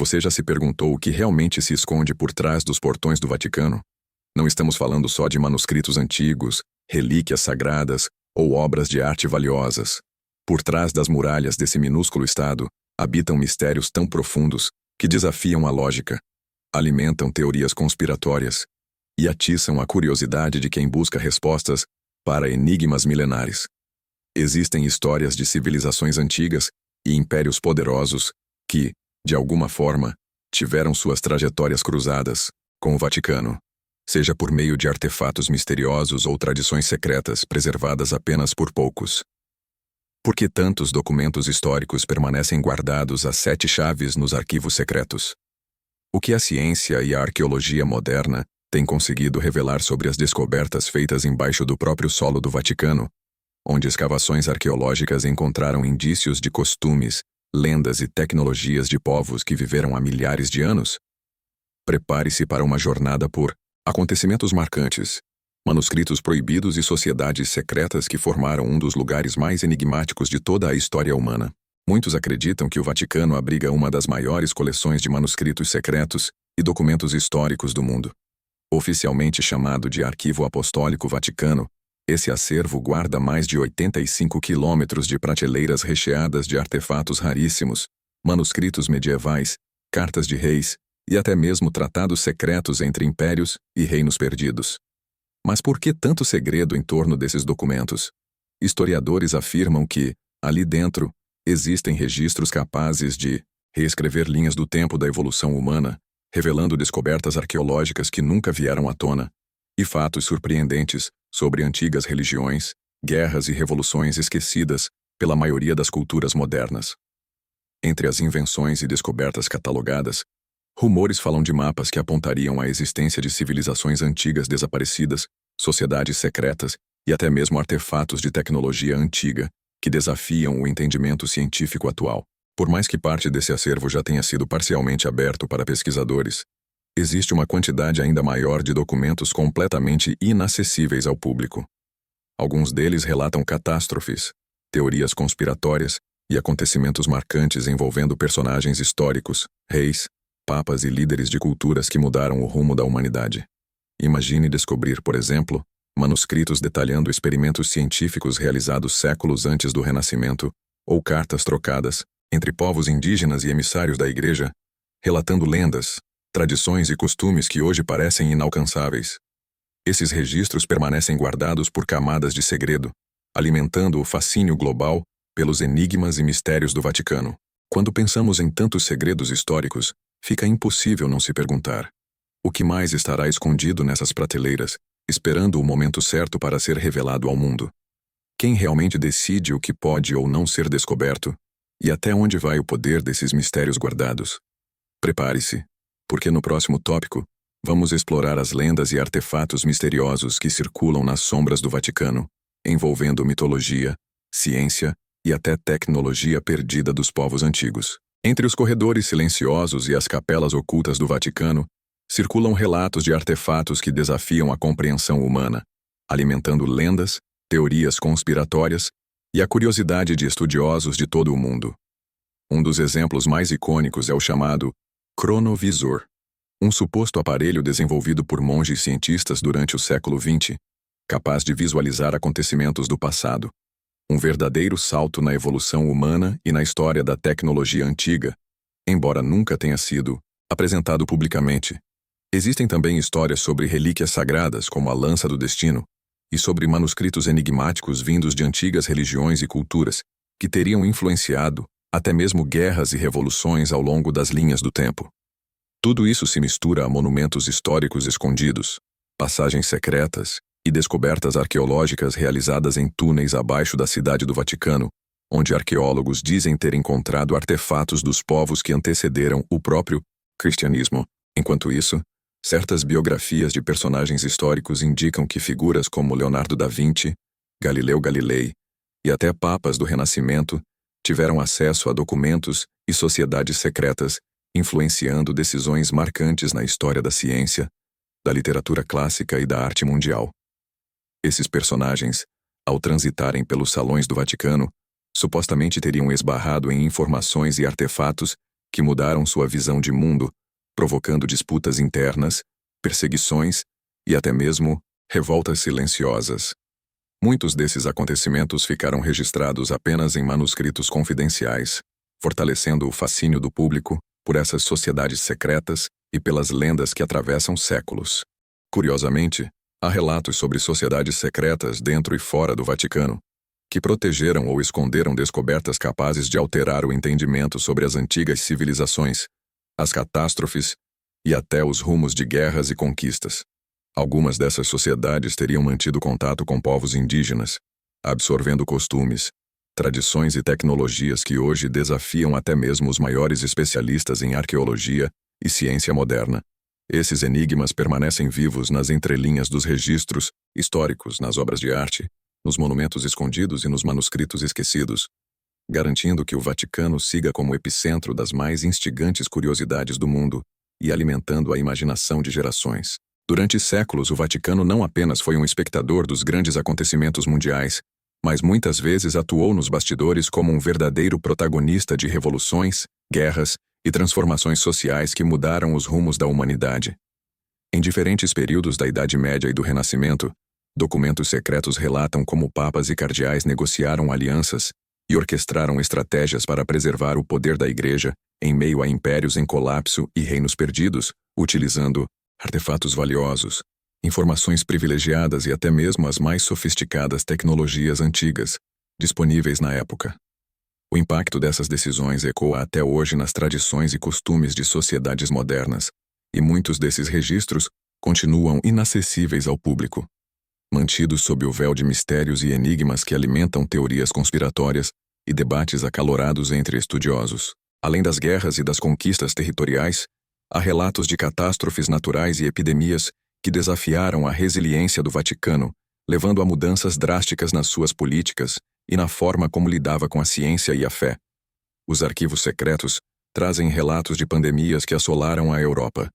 Você já se perguntou o que realmente se esconde por trás dos portões do Vaticano? Não estamos falando só de manuscritos antigos, relíquias sagradas ou obras de arte valiosas. Por trás das muralhas desse minúsculo estado, habitam mistérios tão profundos que desafiam a lógica, alimentam teorias conspiratórias e atiçam a curiosidade de quem busca respostas para enigmas milenares. Existem histórias de civilizações antigas e impérios poderosos que, de alguma forma, tiveram suas trajetórias cruzadas com o Vaticano, seja por meio de artefatos misteriosos ou tradições secretas preservadas apenas por poucos. Por que tantos documentos históricos permanecem guardados a 7 chaves nos arquivos secretos? O que a ciência e a arqueologia moderna têm conseguido revelar sobre as descobertas feitas embaixo do próprio solo do Vaticano, onde escavações arqueológicas encontraram indícios de costumes, lendas e tecnologias de povos que viveram há milhares de anos? Prepare-se para uma jornada por acontecimentos marcantes, manuscritos proibidos e sociedades secretas que formaram um dos lugares mais enigmáticos de toda a história humana. Muitos acreditam que o Vaticano abriga uma das maiores coleções de manuscritos secretos e documentos históricos do mundo. Oficialmente chamado de Arquivo Apostólico Vaticano, esse acervo guarda mais de 85 quilômetros de prateleiras recheadas de artefatos raríssimos, manuscritos medievais, cartas de reis e até mesmo tratados secretos entre impérios e reinos perdidos. Mas por que tanto segredo em torno desses documentos? Historiadores afirmam que, ali dentro, existem registros capazes de reescrever linhas do tempo da evolução humana, revelando descobertas arqueológicas que nunca vieram à tona, e fatos surpreendentes sobre antigas religiões, guerras e revoluções esquecidas pela maioria das culturas modernas. Entre as invenções e descobertas catalogadas, rumores falam de mapas que apontariam a existência de civilizações antigas desaparecidas, sociedades secretas e até mesmo artefatos de tecnologia antiga que desafiam o entendimento científico atual. Por mais que parte desse acervo já tenha sido parcialmente aberto para pesquisadores, existe uma quantidade ainda maior de documentos completamente inacessíveis ao público. Alguns deles relatam catástrofes, teorias conspiratórias e acontecimentos marcantes envolvendo personagens históricos, reis, papas e líderes de culturas que mudaram o rumo da humanidade. Imagine descobrir, por exemplo, manuscritos detalhando experimentos científicos realizados séculos antes do Renascimento, ou cartas trocadas entre povos indígenas e emissários da Igreja, relatando lendas, tradições e costumes que hoje parecem inalcançáveis. Esses registros permanecem guardados por camadas de segredo, alimentando o fascínio global pelos enigmas e mistérios do Vaticano. Quando pensamos em tantos segredos históricos, fica impossível não se perguntar: o que mais estará escondido nessas prateleiras, esperando o momento certo para ser revelado ao mundo? Quem realmente decide o que pode ou não ser descoberto? E até onde vai o poder desses mistérios guardados? Prepare-se, porque no próximo tópico, vamos explorar as lendas e artefatos misteriosos que circulam nas sombras do Vaticano, envolvendo mitologia, ciência e até tecnologia perdida dos povos antigos. Entre os corredores silenciosos e as capelas ocultas do Vaticano, circulam relatos de artefatos que desafiam a compreensão humana, alimentando lendas, teorias conspiratórias e a curiosidade de estudiosos de todo o mundo. Um dos exemplos mais icônicos é o chamado cronovisor, um suposto aparelho desenvolvido por monges cientistas durante o século XX, capaz de visualizar acontecimentos do passado. Um verdadeiro salto na evolução humana e na história da tecnologia antiga, embora nunca tenha sido apresentado publicamente. Existem também histórias sobre relíquias sagradas, como a Lança do Destino, e sobre manuscritos enigmáticos vindos de antigas religiões e culturas, que teriam influenciado até mesmo guerras e revoluções ao longo das linhas do tempo. Tudo isso se mistura a monumentos históricos escondidos, passagens secretas e descobertas arqueológicas realizadas em túneis abaixo da cidade do Vaticano, onde arqueólogos dizem ter encontrado artefatos dos povos que antecederam o próprio cristianismo. Enquanto isso, certas biografias de personagens históricos indicam que figuras como Leonardo da Vinci, Galileu Galilei e até papas do Renascimento tiveram acesso a documentos e sociedades secretas, influenciando decisões marcantes na história da ciência, da literatura clássica e da arte mundial. Esses personagens, ao transitarem pelos salões do Vaticano, supostamente teriam esbarrado em informações e artefatos que mudaram sua visão de mundo, provocando disputas internas, perseguições e até mesmo revoltas silenciosas. Muitos desses acontecimentos ficaram registrados apenas em manuscritos confidenciais, fortalecendo o fascínio do público por essas sociedades secretas e pelas lendas que atravessam séculos. Curiosamente, há relatos sobre sociedades secretas dentro e fora do Vaticano, que protegeram ou esconderam descobertas capazes de alterar o entendimento sobre as antigas civilizações, as catástrofes e até os rumos de guerras e conquistas. Algumas dessas sociedades teriam mantido contato com povos indígenas, absorvendo costumes, tradições e tecnologias que hoje desafiam até mesmo os maiores especialistas em arqueologia e ciência moderna. Esses enigmas permanecem vivos nas entrelinhas dos registros históricos, nas obras de arte, nos monumentos escondidos e nos manuscritos esquecidos, garantindo que o Vaticano siga como epicentro das mais instigantes curiosidades do mundo e alimentando a imaginação de gerações. Durante séculos, o Vaticano não apenas foi um espectador dos grandes acontecimentos mundiais, mas muitas vezes atuou nos bastidores como um verdadeiro protagonista de revoluções, guerras e transformações sociais que mudaram os rumos da humanidade. Em diferentes períodos da Idade Média e do Renascimento, documentos secretos relatam como papas e cardeais negociaram alianças e orquestraram estratégias para preservar o poder da Igreja em meio a impérios em colapso e reinos perdidos, utilizando artefatos valiosos, informações privilegiadas e até mesmo as mais sofisticadas tecnologias antigas, disponíveis na época. O impacto dessas decisões ecoa até hoje nas tradições e costumes de sociedades modernas, e muitos desses registros continuam inacessíveis ao público, mantidos sob o véu de mistérios e enigmas que alimentam teorias conspiratórias e debates acalorados entre estudiosos. Além das guerras e das conquistas territoriais, há relatos de catástrofes naturais e epidemias que desafiaram a resiliência do Vaticano, levando a mudanças drásticas nas suas políticas e na forma como lidava com a ciência e a fé. Os arquivos secretos trazem relatos de pandemias que assolaram a Europa,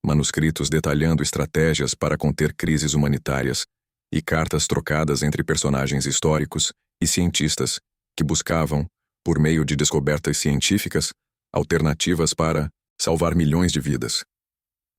manuscritos detalhando estratégias para conter crises humanitárias e cartas trocadas entre personagens históricos e cientistas que buscavam, por meio de descobertas científicas, alternativas para salvar milhões de vidas.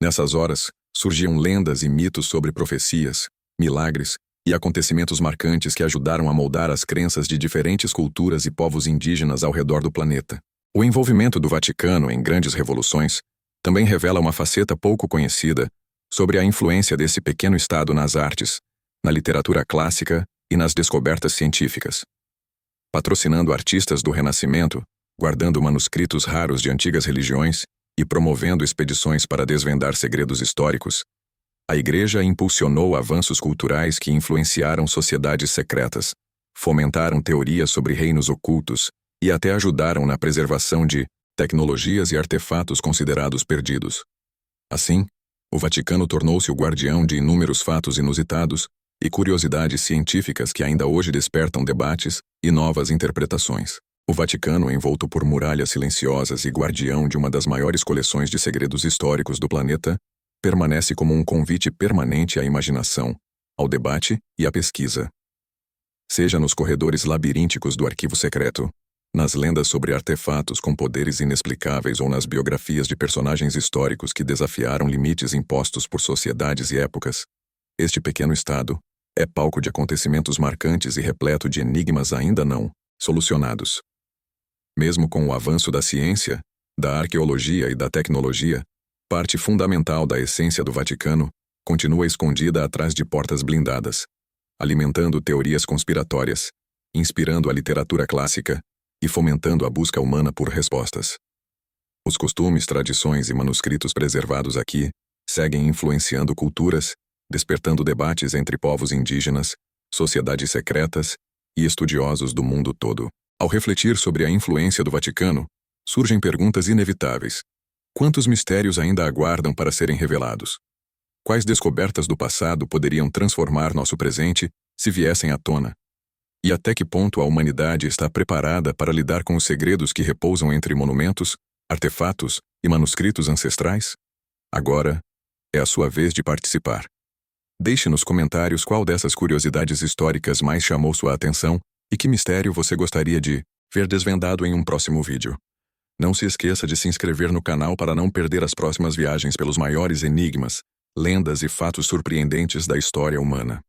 Nessas horas, surgiam lendas e mitos sobre profecias, milagres e acontecimentos marcantes que ajudaram a moldar as crenças de diferentes culturas e povos indígenas ao redor do planeta. O envolvimento do Vaticano em grandes revoluções também revela uma faceta pouco conhecida sobre a influência desse pequeno estado nas artes, na literatura clássica e nas descobertas científicas. Patrocinando artistas do Renascimento, guardando manuscritos raros de antigas religiões e promovendo expedições para desvendar segredos históricos, a Igreja impulsionou avanços culturais que influenciaram sociedades secretas, fomentaram teorias sobre reinos ocultos e até ajudaram na preservação de tecnologias e artefatos considerados perdidos. Assim, o Vaticano tornou-se o guardião de inúmeros fatos inusitados e curiosidades científicas que ainda hoje despertam debates e novas interpretações. O Vaticano, envolto por muralhas silenciosas e guardião de uma das maiores coleções de segredos históricos do planeta, permanece como um convite permanente à imaginação, ao debate e à pesquisa. Seja nos corredores labirínticos do arquivo secreto, nas lendas sobre artefatos com poderes inexplicáveis ou nas biografias de personagens históricos que desafiaram limites impostos por sociedades e épocas, este pequeno estado é palco de acontecimentos marcantes e repleto de enigmas ainda não solucionados. Mesmo com o avanço da ciência, da arqueologia e da tecnologia, parte fundamental da essência do Vaticano continua escondida atrás de portas blindadas, alimentando teorias conspiratórias, inspirando a literatura clássica e fomentando a busca humana por respostas. Os costumes, tradições e manuscritos preservados aqui seguem influenciando culturas, despertando debates entre povos indígenas, sociedades secretas e estudiosos do mundo todo. Ao refletir sobre a influência do Vaticano, surgem perguntas inevitáveis. Quantos mistérios ainda aguardam para serem revelados? Quais descobertas do passado poderiam transformar nosso presente se viessem à tona? E até que ponto a humanidade está preparada para lidar com os segredos que repousam entre monumentos, artefatos e manuscritos ancestrais? Agora é a sua vez de participar. Deixe nos comentários qual dessas curiosidades históricas mais chamou sua atenção e que mistério você gostaria de ver desvendado em um próximo vídeo. Não se esqueça de se inscrever no canal para não perder as próximas viagens pelos maiores enigmas, lendas e fatos surpreendentes da história humana.